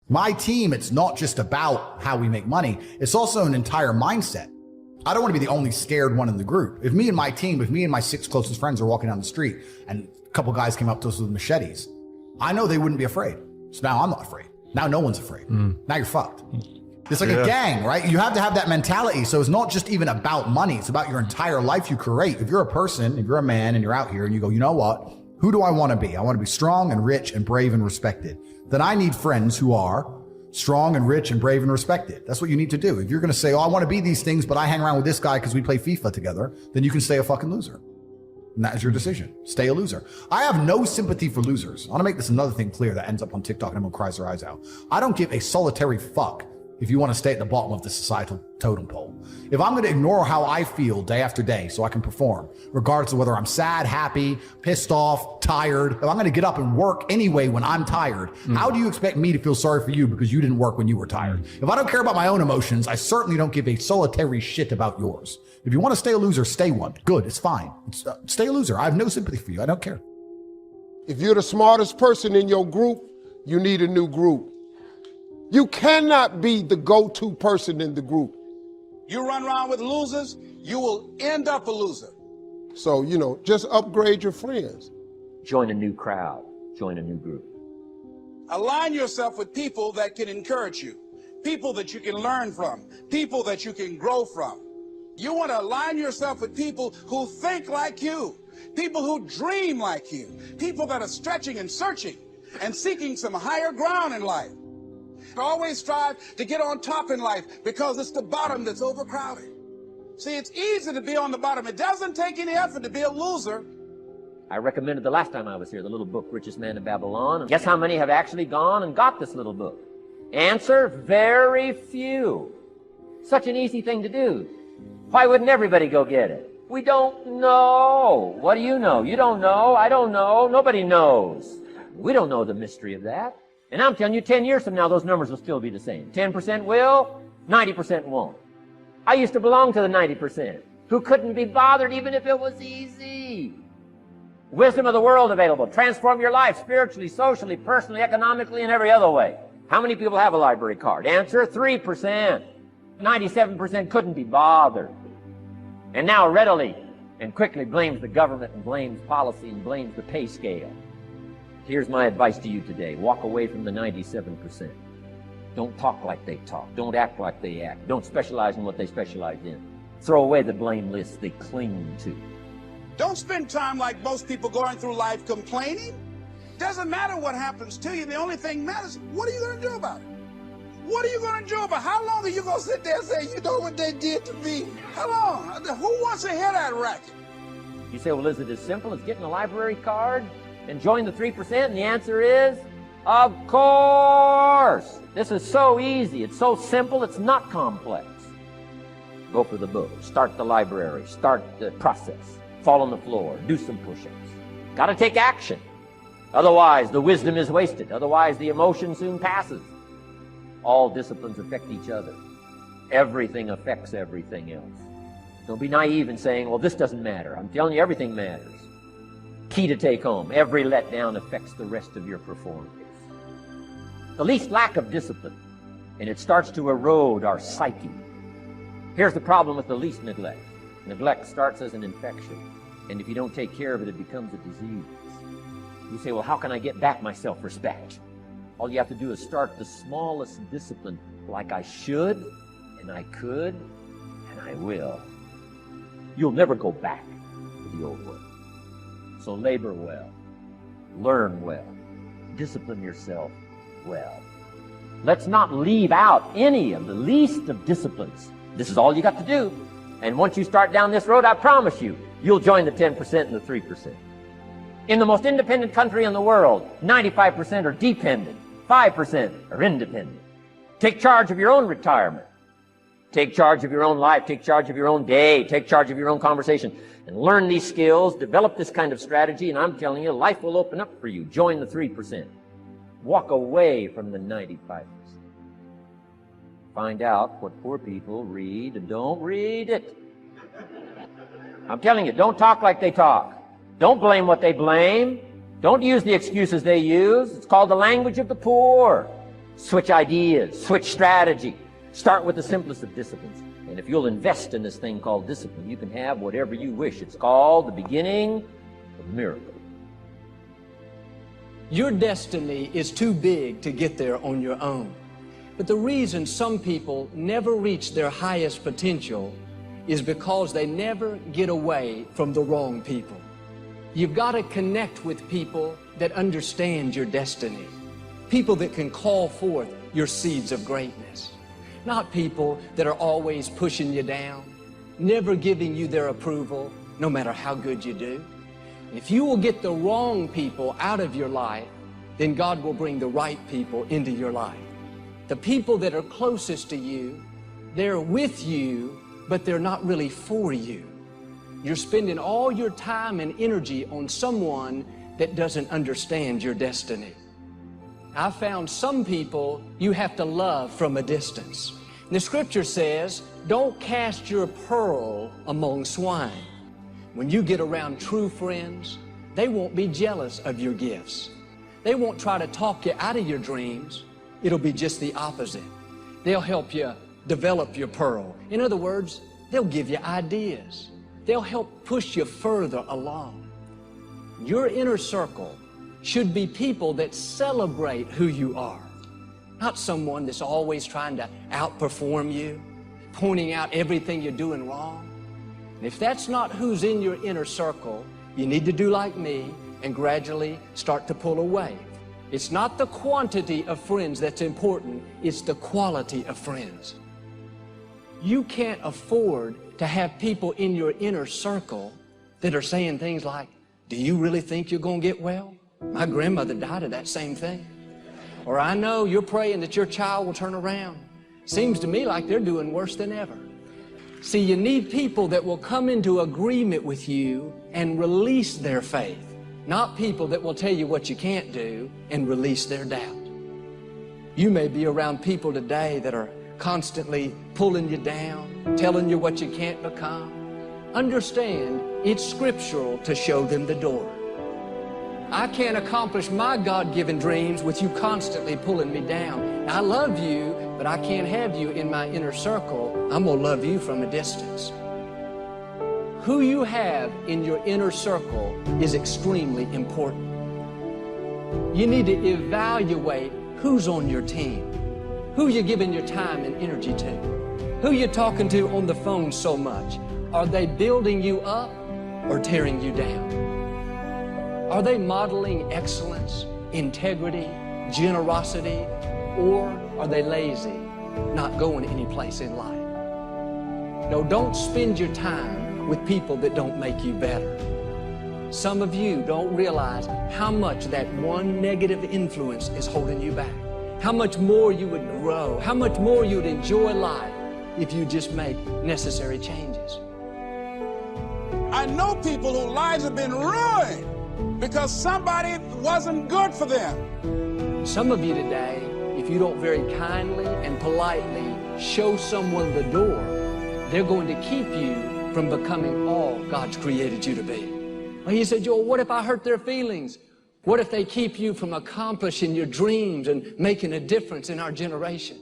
My team, it's not just about how we make money. It's also an entire mindset. I don't want to be the only scared one in the group. If me and my 6 closest friends are walking down the street and a couple guys came up to us with machetes, I know they wouldn't be afraid. So now I'm not afraid. Now no one's afraid. Now you're fucked. It's like a gang, right? You have to have that mentality. So it's not just even about money. It's about your entire life you create. If you're a person, if you're a man and you're out here and you go, you know what? Who do I want to be? I want to be strong and rich and brave and respected. Then I need friends who are strong and rich and brave and respected. That's what you need to do. If you're going to say, oh, I want to be these things, but I hang around with this guy because we play FIFA together, then you can stay a fucking loser. And that is your decision. Stay a loser. I have no sympathy for losers. I want to make this another thing clear that ends up on TikTok and everyone cries their eyes out. I don't give a solitary fuck if you want to stay at the bottom of the societal totem pole. If I'm going to ignore how I feel day after day so I can perform, regardless of whether I'm sad, happy, pissed off, tired, if I'm going to get up and work anyway when I'm tired, how do you expect me to feel sorry for you because you didn't work when you were tired? If I don't care about my own emotions, I certainly don't give a solitary shit about yours. If you want to stay a loser, stay one. Good, it's fine. Stay a loser. I have no sympathy for you. I don't care. If you're the smartest person in your group, you need a new group. You cannot be the go-to person in the group. You run around with losers, you will end up a loser. So, just upgrade your friends. Join a new crowd. Join a new group. Align yourself with people that can encourage you, people that you can learn from, people that you can grow from. You want to align yourself with people who think like you, people who dream like you, people that are stretching and searching and seeking some higher ground in life. Always strive to get on top in life because it's the bottom that's overcrowded. See, it's easy to be on the bottom. It doesn't take any effort to be a loser. I recommended the last time I was here, the little book, Richest Man in Babylon. And guess how many have actually gone and got this little book? Answer, very few. Such an easy thing to do. Why wouldn't everybody go get it? We don't know. What do you know? You don't know. I don't know. Nobody knows. We don't know the mystery of that. And I'm telling you, 10 years from now, those numbers will still be the same. 10% will, 90% won't. I used to belong to the 90% who couldn't be bothered even if it was easy. Wisdom of the world available. Transform your life spiritually, socially, personally, economically, and every other way. How many people have a library card? Answer, 3%. 97% couldn't be bothered. And now readily and quickly blames the government and blames policy and blames the pay scale. Here's my advice to you today. Walk away from the 97%. Don't talk like they talk. Don't act like they act. Don't specialize in what they specialize in. Throw away the blame lists they cling to. Don't spend time like most people going through life complaining. Doesn't matter what happens to you. The only thing matters, what are you going to do about it? What are you going to do about it? How long are you going to sit there and say, you know what they did to me? How long? Who wants to hear that racket? You say, well, is it as simple as getting a library card and join the 3%? And the answer is, of course. This is so easy. It's so simple. It's not complex. Go for the book. Start the library. Start the process. Fall on the floor. Do some push-ups. Got to take action. Otherwise, the wisdom is wasted. Otherwise, the emotion soon passes. All disciplines affect each other. Everything affects everything else. Don't be naive in saying, well, this doesn't matter. I'm telling you, everything matters. Key to take home. Every letdown affects the rest of your performance. The least lack of discipline, and it starts to erode our psyche. Here's the problem with the least neglect. Neglect starts as an infection, and if you don't take care of it, it becomes a disease. You say, well, how can I get back my self-respect? All you have to do is start the smallest discipline, like I should, and I could, and I will. You'll never go back to the old way. So labor well, learn well, discipline yourself well. Let's not leave out any of the least of disciplines. This is all you got to do. And once you start down this road, I promise you, you'll join the 10% and the 3%. In the most independent country in the world, 95% are dependent, 5% are independent. Take charge of your own retirement. Take charge of your own life. Take charge of your own day. Take charge of your own conversation. And learn these skills, develop this kind of strategy, and I'm telling you, life will open up for you. Join the 3%. Walk away from the 95%. Find out what poor people read and don't read it. I'm telling you, don't talk like they talk. Don't blame what they blame. Don't use the excuses they use. It's called the language of the poor. Switch ideas, switch strategy. Start with the simplest of disciplines. And if you'll invest in this thing called discipline, you can have whatever you wish. It's called the beginning of a miracle. Your destiny is too big to get there on your own. But the reason some people never reach their highest potential is because they never get away from the wrong people. You've got to connect with people that understand your destiny. People that can call forth your seeds of greatness. Not people that are always pushing you down, never giving you their approval, no matter how good you do. If you will get the wrong people out of your life, then God will bring the right people into your life. The people that are closest to you, they're with you, but they're not really for you. You're spending all your time and energy on someone that doesn't understand your destiny. I found some people you have to love from a distance. And the scripture says, don't cast your pearl among swine. When you get around true friends, they won't be jealous of your gifts. They won't try to talk you out of your dreams. It'll be just the opposite. They'll help you develop your pearl. In other words, they'll give you ideas. They'll help push you further along. Your inner circle should be people that celebrate who you are, not someone that's always trying to outperform you, pointing out everything you're doing wrong. And if that's not who's in your inner circle, you need to do like me and gradually start to pull away. It's not the quantity of friends that's important, it's the quality of friends. You can't afford to have people in your inner circle that are saying things like, do you really think you're going to get well? My grandmother died of that same thing. Or I know you're praying that your child will turn around. Seems to me like they're doing worse than ever. See, you need people that will come into agreement with you and release their faith, not people that will tell you what you can't do and release their doubt. You may be around people today that are constantly pulling you down, telling you what you can't become. Understand, it's scriptural to show them the door. I can't accomplish my God-given dreams with you constantly pulling me down. I love you, but I can't have you in my inner circle. I'm going to love you from a distance. Who you have in your inner circle is extremely important. You need to evaluate who's on your team, who you're giving your time and energy to, who you're talking to on the phone so much. Are they building you up or tearing you down? Are they modeling excellence, integrity, generosity, or are they lazy, not going any place in life? No, don't spend your time with people that don't make you better. Some of you don't realize how much that one negative influence is holding you back, how much more you would grow, how much more you would enjoy life if you just make necessary changes. I know people whose lives have been ruined because somebody wasn't good for them. Some of you today, if you don't very kindly and politely show someone the door, they're going to keep you from becoming all God's created you to be. Well, you said, Joel, what if I hurt their feelings? What if they keep you from accomplishing your dreams and making a difference in our generation?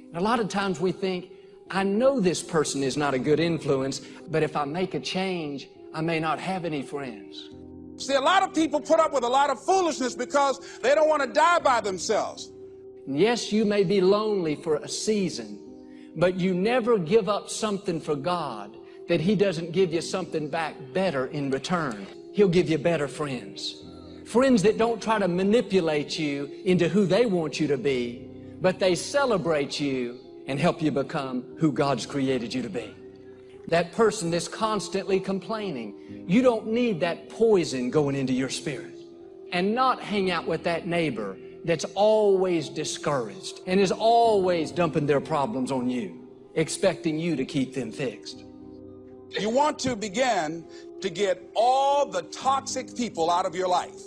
And a lot of times we think, I know this person is not a good influence, but if I make a change, I may not have any friends. See, a lot of people put up with a lot of foolishness because they don't want to die by themselves. And yes, you may be lonely for a season, but you never give up something for God that He doesn't give you something back better in return. He'll give you better friends. Friends that don't try to manipulate you into who they want you to be, but they celebrate you and help you become who God's created you to be. That person that's constantly complaining, you don't need that poison going into your spirit. And not hang out with that neighbor that's always discouraged and is always dumping their problems on you, expecting you to keep them fixed. You want to begin to get all the toxic people out of your life.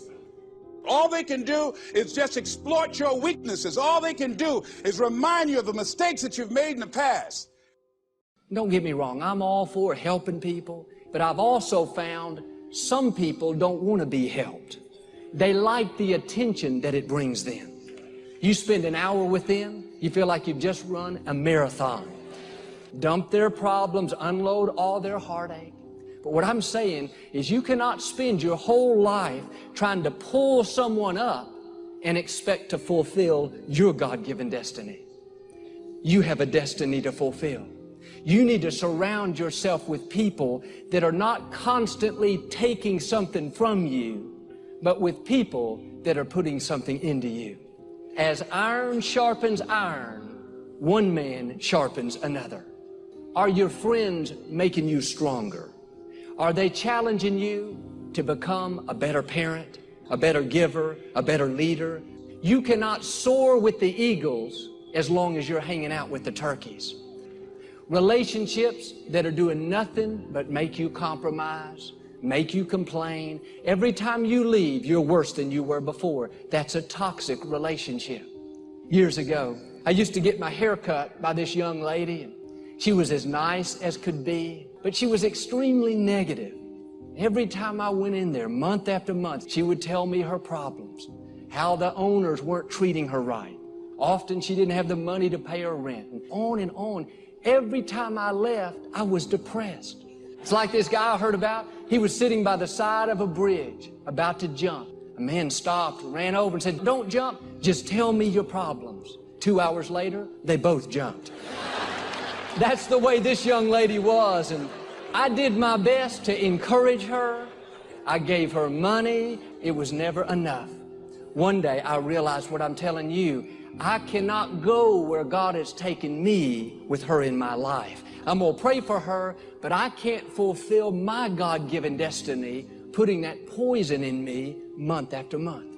All they can do is just exploit your weaknesses. All they can do is remind you of the mistakes that you've made in the past. Don't get me wrong, I'm all for helping people, but I've also found some people don't want to be helped. They like the attention that it brings them. You spend an hour with them, you feel like you've just run a marathon. Dump their problems, unload all their heartache. But what I'm saying is you cannot spend your whole life trying to pull someone up and expect to fulfill your God-given destiny. You have a destiny to fulfill. You need to surround yourself with people that are not constantly taking something from you, but with people that are putting something into you. As iron sharpens iron, one man sharpens another. Are your friends making you stronger? Are they challenging you to become a better parent, a better giver, a better leader? You cannot soar with the eagles as long as you're hanging out with the turkeys. Relationships that are doing nothing but make you compromise, make you complain. Every time you leave, you're worse than you were before. That's a toxic relationship. Years ago, I used to get my hair cut by this young lady, and she was as nice as could be, but she was extremely negative. Every time I went in there, month after month, she would tell me her problems, how the owners weren't treating her right. Often she didn't have the money to pay her rent, and on and on. Every time I left, I was depressed. It's like this guy I heard about. He was sitting by the side of a bridge, about to jump. A man stopped, ran over and said, "Don't jump, just tell me your problems." 2 hours later, they both jumped. That's the way this young lady was, and I did my best to encourage her. I gave her money. It was never enough. One day, I realized what I'm telling you. I cannot go where God has taken me with her in my life. I'm going to pray for her, but I can't fulfill my God-given destiny putting that poison in me month after month.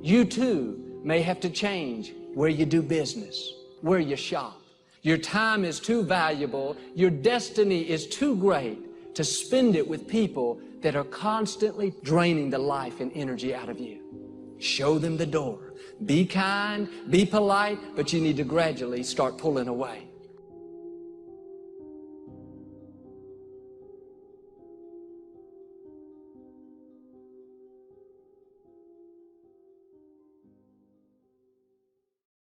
You too may have to change where you do business, where you shop. Your time is too valuable. Your destiny is too great to spend it with people that are constantly draining the life and energy out of you. Show them the door. Be kind, be polite, but you need to gradually start pulling away.